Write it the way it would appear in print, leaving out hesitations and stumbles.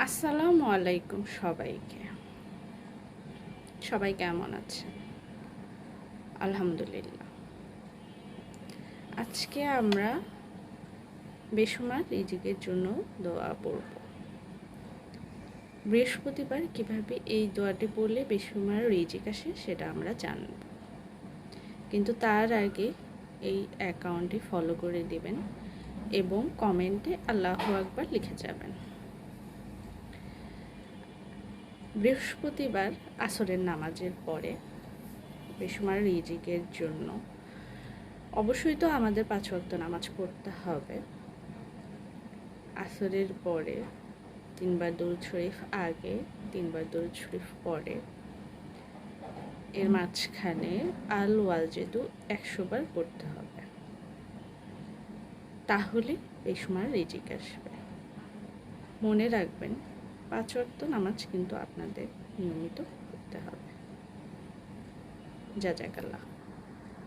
আসসালামু আলাইকুম সবাইকে। সবাই কেমন আছেন? আলহামদুলিল্লাহ। আজকে আমরা বেসুমার রিজিকের জন্য দোয়া পড়ব। বৃহস্পতিবার কিভাবে এই দোয়াটি পড়লে বেসুমার রিজিক আসে সেটা আমরা জানব। কিন্তু তার আগে এই অ্যাকাউন্টটি ফলো করে দিবেন এবং কমেন্টে আল্লাহু আকবার লিখে যাবেন। বৃহস্পতিবার আসরের নামাজের পরে বেসুমার রিজিকের জন্য অবশ্যই তো আমাদের 5 ওয়াক্ত নামাজ পড়তে হবে। আসরের পরে 3 বার দরুদ শরীফ আগে, 3 বার দরুদ শরীফ পরে, এর মাঝখানে আল ওয়াজিদু 100 বার পড়তে হবে। তাহলে বেসুমার রিজিক আসবে। মনে রাখবেন 5 ওয়াক্ত নামাজ কিন্তু আপনাদের নিয়মিত পড়তে হবে। জাযাকাল্লাহ।